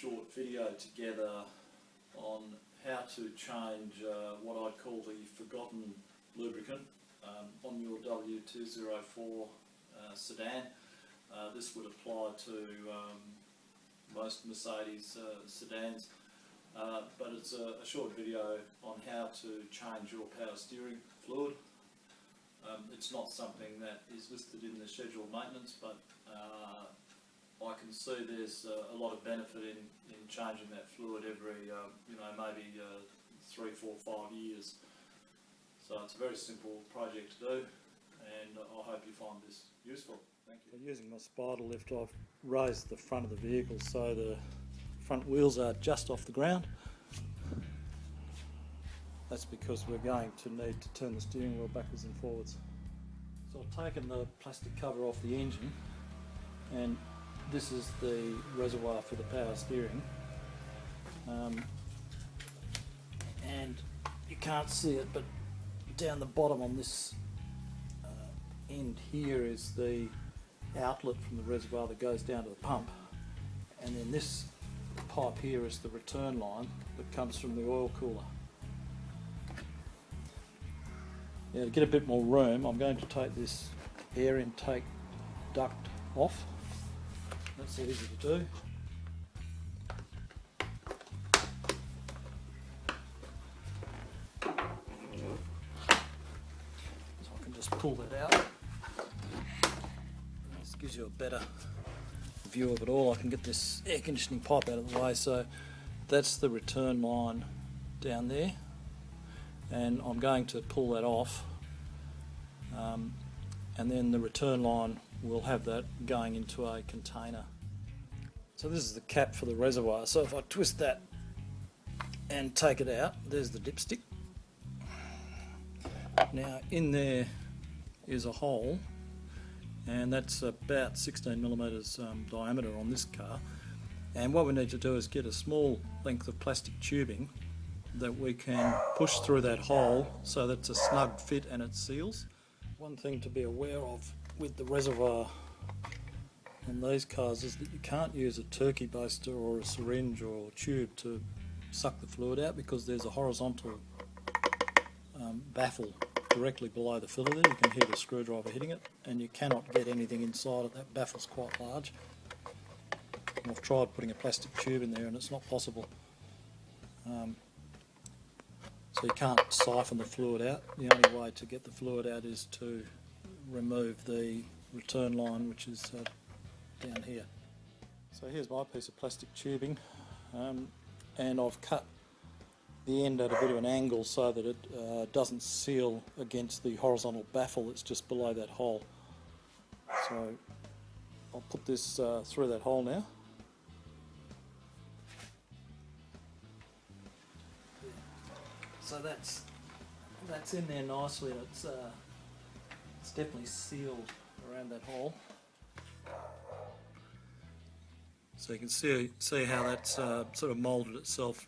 short video together on how to change what I'd call the forgotten lubricant on your W204 sedan. This would apply to most Mercedes sedans, but it's a short video on how to change your power steering fluid. It's not something that is listed in the scheduled maintenance, but I can see there's a lot of benefit in changing that fluid every, maybe 3, 4, 5 years. So it's a very simple project to do, and I hope you find this useful. Thank you. So using my spider lift, I've raised the front of the vehicle so the front wheels are just off the ground. That's because we're going to need to turn the steering wheel backwards and forwards. So I've taken the plastic cover off the engine, and this is the reservoir for the power steering. And you can't see it, but down the bottom on this end here is the outlet from the reservoir that goes down to the pump, and then this pipe here is the return line that comes from the oil cooler. Now, to get a bit more room, I'm going to take this air intake duct off. That's easy to do. So I can just pull that out. This gives you a better view of it all. I can get this air conditioning pipe out of the way. So that's the return line down there, and I'm going to pull that off, and then the return line will have that going into a container. So this is the cap for the reservoir. So if I twist that and take it out, there's the dipstick. Now in there is a hole, and that's about 16mm diameter on this car, and what we need to do is get a small length of plastic tubing that we can push through that hole so that it's a snug fit and it seals. One thing to be aware of with the reservoir on these cars is that you can't use a turkey baster or a syringe or a tube to suck the fluid out, because there's a horizontal baffle directly below the filler there. You can hear the screwdriver hitting it, and you cannot get anything inside it. That baffle's quite large. And I've tried putting a plastic tube in there and it's not possible. So you can't siphon the fluid out. The only way to get the fluid out is to remove the return line, which is down here. So here's my piece of plastic tubing, and I've cut the end at a bit of an angle so that it doesn't seal against the horizontal baffle that's just below that hole. So I'll put this through that hole now. So that's in there nicely, and it's definitely sealed around that hole. So you can see how that's sort of moulded itself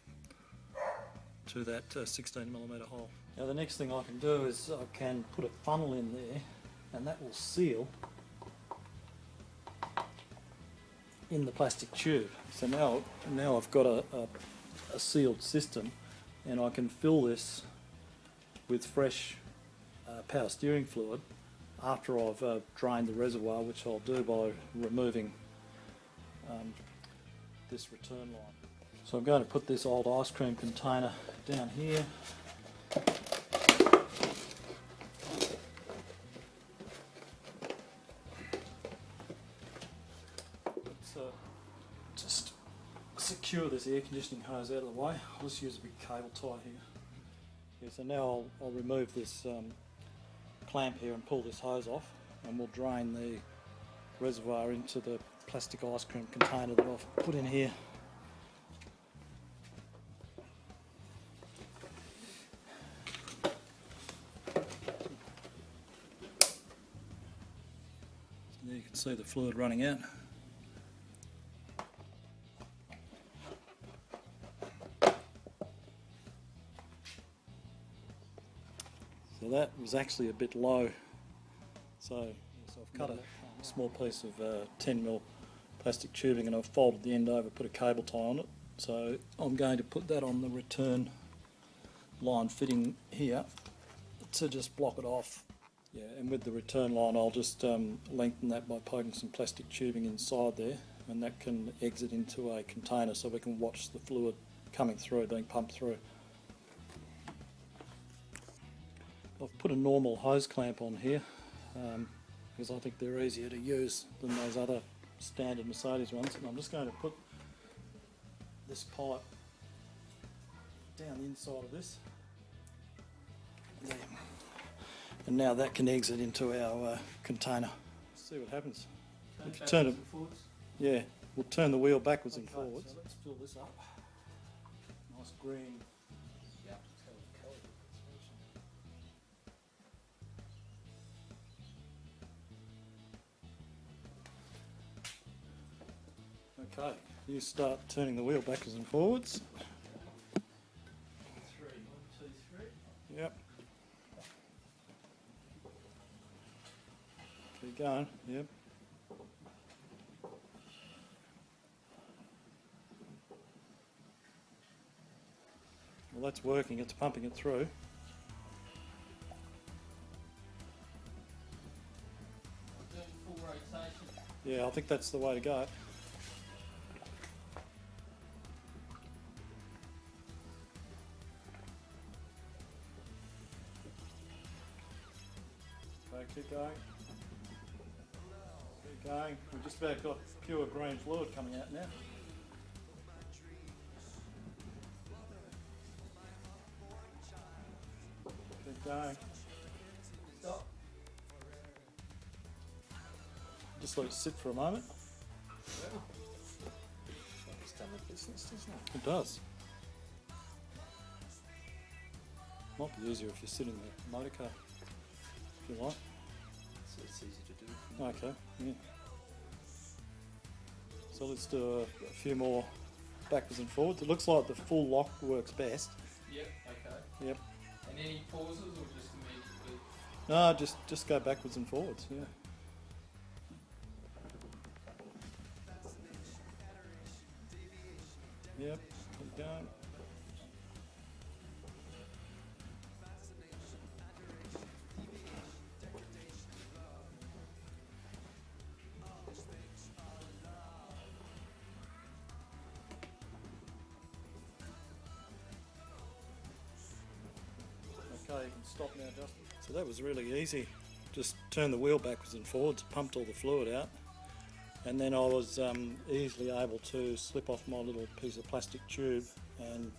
to that 16mm hole. Now the next thing I can do is I can put a funnel in there, and that will seal in the plastic tube. So now I've got a sealed system, and I can fill this with fresh power steering fluid after I've drained the reservoir, which I'll do by removing this return line. So I'm going to put this old ice cream container down here. Let's just secure this air conditioning hose out of the way. I'll just use a big cable tie here. Yeah, so now I'll remove this clamp here and pull this hose off, and we'll drain the reservoir into the plastic ice cream container that I've put in here. So there you can see the fluid running out. So that was actually a bit low, so I've cut a small piece of 10mm plastic tubing, and I've folded the end over, put a cable tie on it. So I'm going to put that on the return line fitting here to just block it off. Yeah, and with the return line I'll just lengthen that by poking some plastic tubing inside there, and that can exit into a container so we can watch the fluid coming through, being pumped through. I've put a normal hose clamp on here because I think they're easier to use than those other standard Mercedes ones, and I'm just going to put this pipe down the inside of this. There. And now that can exit into our container. Let's see what happens. If you turn it, yeah, we'll turn the wheel backwards and forwards. So let's fill this up. Nice green. Okay, you start turning the wheel backwards and forwards. 3, 1, 2, 3. Yep. Keep going, yep. Well, that's working, it's pumping it through. Doing full rotation. Yeah, I think that's the way to go. Okay, keep going. Keep going. We've just about got pure green fluid coming out now. Keep going. Stop. Just let it sit for a moment. It's done the business, doesn't it? It does. Might be easier if you're sitting in the motor car, if you like. So it's easy to do. Okay, yeah. So let's do a few more backwards and forwards. It looks like the full lock works best. Yep, okay. Yep. And any pauses or just immediately? No, just go backwards and forwards, yeah. Yep, keep going. Okay, you can stop now, Justin. So that was really easy. Just turn the wheel backwards and forwards, pumped all the fluid out, and then I was easily able to slip off my little piece of plastic tube and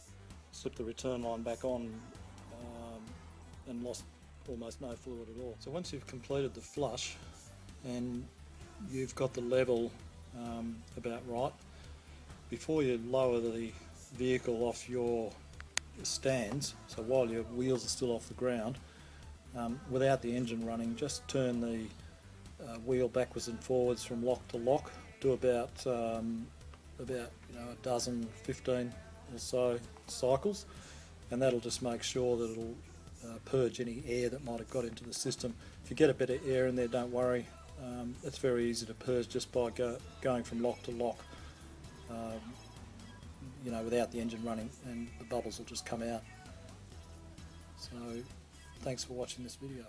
slip the return line back on, and lost almost no fluid at all. So once you've completed the flush and you've got the level about right, before you lower the vehicle off your stands, so while your wheels are still off the ground, without the engine running, just turn the wheel backwards and forwards from lock to lock. Do about a dozen, 15 or so cycles, and that'll just make sure that it'll purge any air that might have got into the system. If you get a bit of air in there, don't worry. It's very easy to purge just by going from lock to lock, without the engine running, and the bubbles will just come out. So thanks for watching this video.